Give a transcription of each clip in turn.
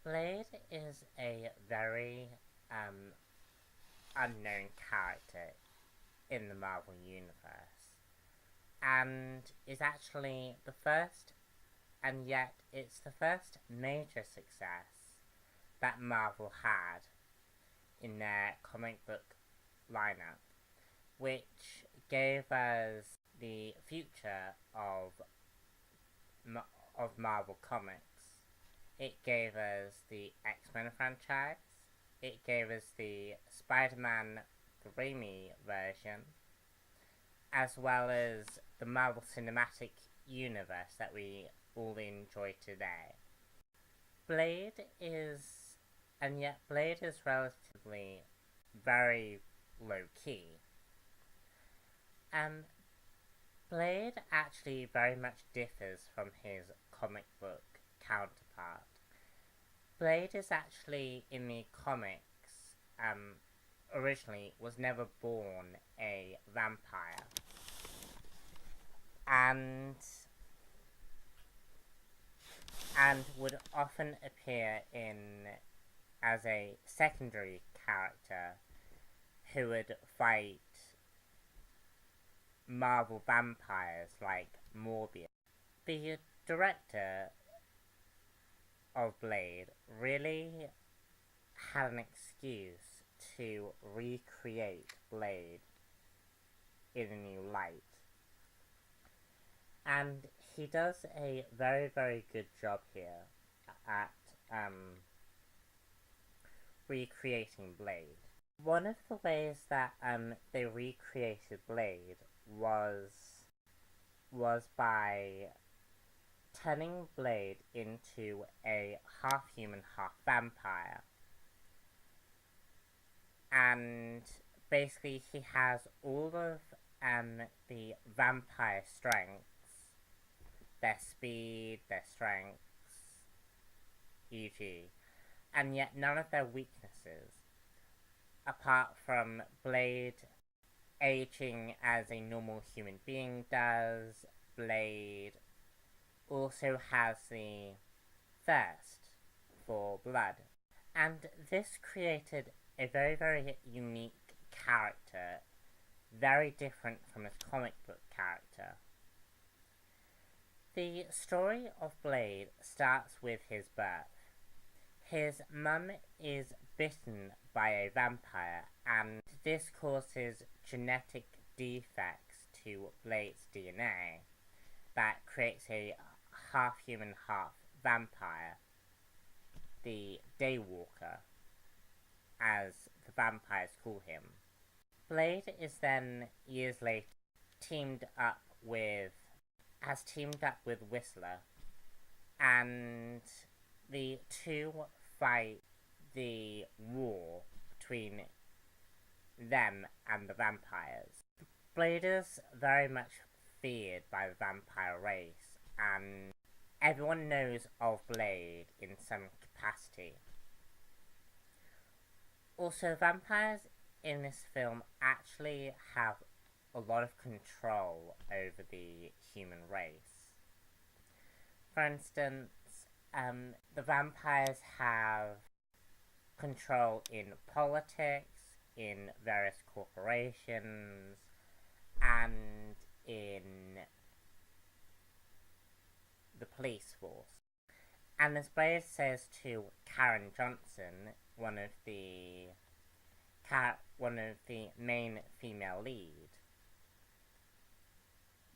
Blade is a very um, unknown character in the Marvel Universe, and is actually the first, and yet it's the first major success that Marvel had in their comic book lineup, which gave us the future of Marvel Comics. It gave us the X-Men franchise. It gave us the Spider-Man Raimi version, as well as the Marvel Cinematic Universe that we all enjoy today. Blade is, and yet Blade is relatively very low key. Um, Blade actually very much differs from his comic book counterpart. Blade is actually, in the comics, originally was never born a vampire. And would often appear in as a secondary character who would fight Marvel vampires like Morbius. The director of Blade really had an excuse to recreate Blade in a new light. And he does a very, very good job here at recreating Blade. One of the ways that they recreated Blade was by turning Blade into a half-human, half-vampire. And basically he has all of the vampire strengths, their speed, their strengths, e.g., and yet none of their weaknesses, apart from Blade aging as a normal human being does. Blade also has the thirst for blood. And this created a very, very unique character, very different from his comic book character. The story of Blade starts with his birth. His mum is bitten by a vampire, and this causes genetic defects to Blade's DNA that creates a half-human, half-vampire, the Daywalker, as the vampires call him. Blade is then, years later, teamed up with Whistler, and the two fight the war between them and the vampires. Blade is very much feared by the vampire race, and everyone knows of Blade in some capacity. Also, vampires in this film actually have a lot of control over the human race. For instance, the vampires have control in politics, in various corporations, and in the police force. And as Blade says to Karen Johnson, one of the main female lead,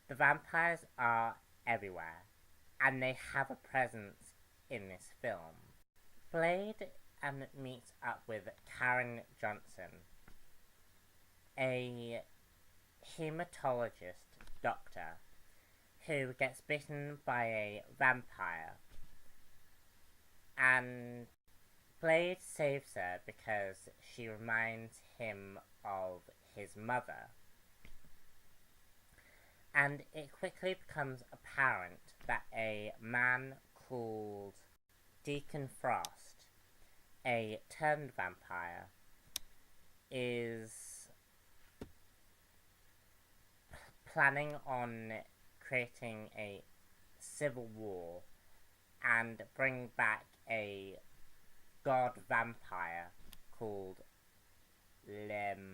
the vampires are everywhere, and they have a presence in this film. Blade meets up with Karen Johnson, a hematologist doctor who gets bitten by a vampire, and Blade saves her because she reminds him of his mother. And it quickly becomes apparent that a man called Deacon Frost, a turned vampire, is planning on creating a civil war and bring back a god vampire called Limagra.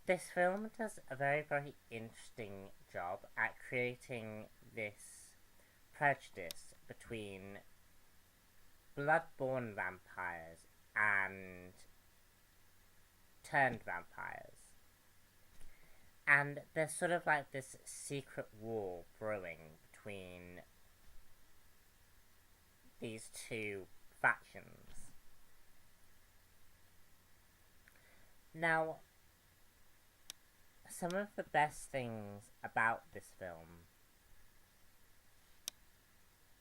This film does a very, very interesting job at creating this prejudice between blood-born vampires and turned vampires. And there's sort of like this secret war brewing between these two factions. Now, some of the best things about this film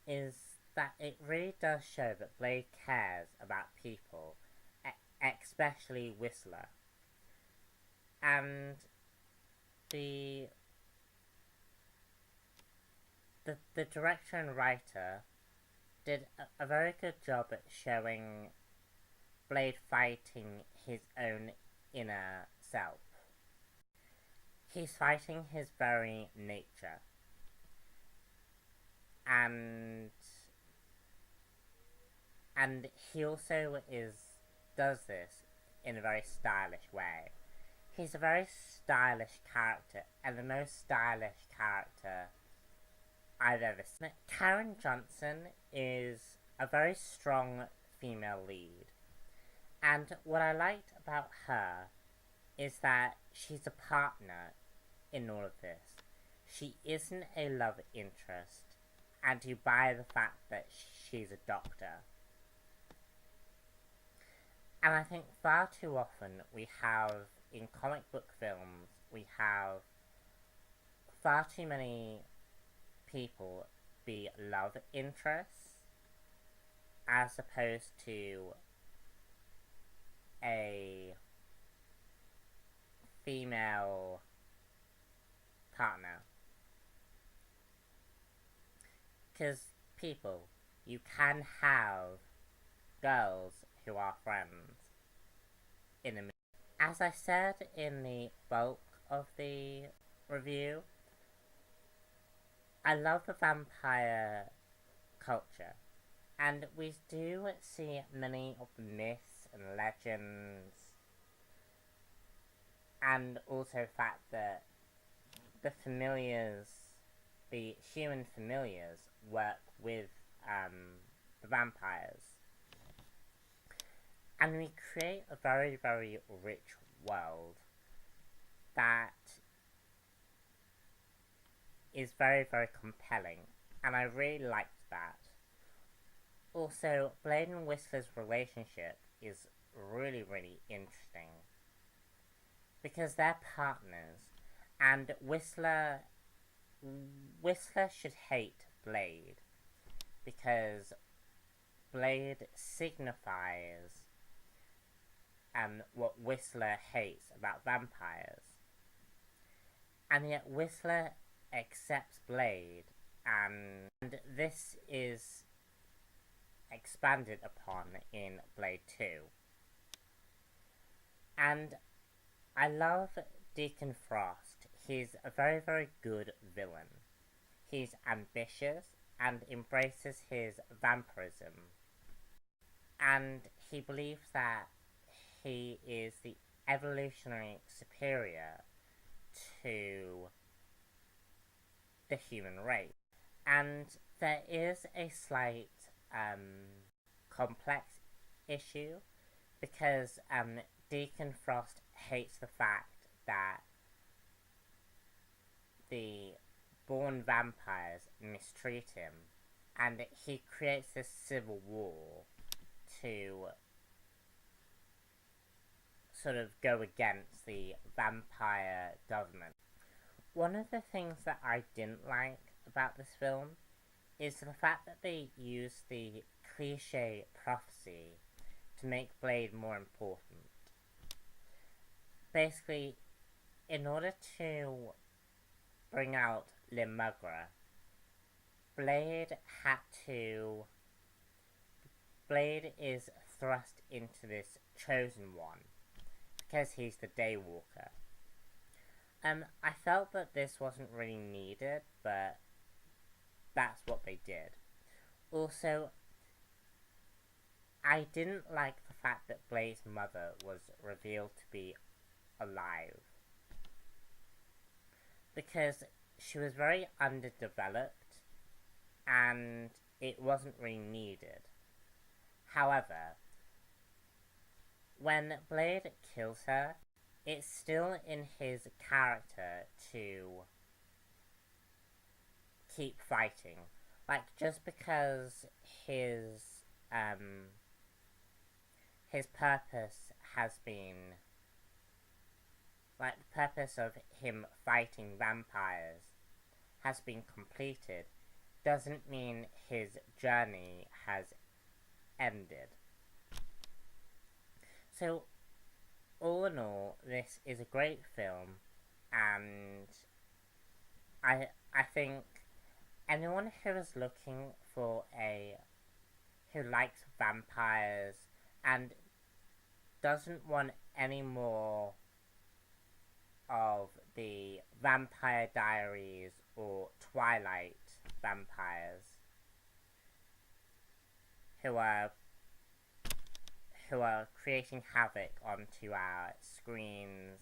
is that it really does show that Blade cares about people, especially Whistler. And the director and writer did a very good job at showing Blade fighting his own inner self. He's fighting his very nature. And he also does this in a very stylish way. He's a very stylish character, and the most stylish character I've ever seen. Karen Johnson is a very strong female lead, and what I liked about her is that she's a partner in all of this. She isn't a love interest, and you buy the fact that she's a doctor. And I think far too often we have, in comic book films, we have far too many people be love interests as opposed to a female partner. Because people, you can have girls who are friends in a movie. As I said in the bulk of the review, I love the vampire culture, and we do see many of the myths and legends, and also the fact that the familiars, the human familiars, work with the vampires. And we create a very, very rich world that is very, very compelling, and I really liked that. Also, Blade and Whistler's relationship is really, really interesting, because they're partners, and Whistler should hate Blade, because Blade signifies what Whistler hates about vampires. And yet Whistler accepts Blade, and this is expanded upon in Blade 2. And I love Deacon Frost. He's a very, very good villain. He's ambitious and embraces his vampirism. And he believes that he is the evolutionary superior to the human race. And there is a slight complex issue, because Deacon Frost hates the fact that the born vampires mistreat him, and he creates this civil war to sort of go against the vampire government. One of the things that I didn't like about this film is the fact that they use the cliche prophecy to make Blade more important. Basically, in order to bring out Limagra, Blade is thrust into this chosen one, because he's the Daywalker. I felt that this wasn't really needed, but did. Also, I didn't like the fact that Blade's mother was revealed to be alive, because she was very underdeveloped and it wasn't really needed. However, when Blade kills her, it's still in his character to keep fighting. Like, just because his purpose has been, like, the purpose of him fighting vampires has been completed, doesn't mean his journey has ended. So, all in all, this is a great film, and I think anyone who is looking for who likes vampires and doesn't want any more of the Vampire Diaries or Twilight vampires who are creating havoc onto our screens,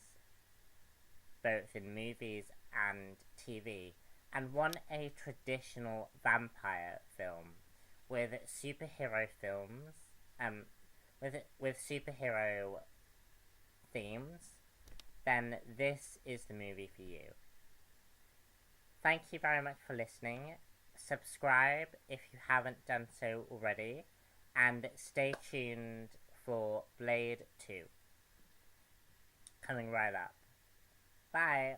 both in movies and TV, and want a traditional vampire film with superhero films, with superhero themes, then this is the movie for you. Thank you very much for listening. Subscribe if you haven't done so already, and stay tuned for Blade 2 coming right up. Bye!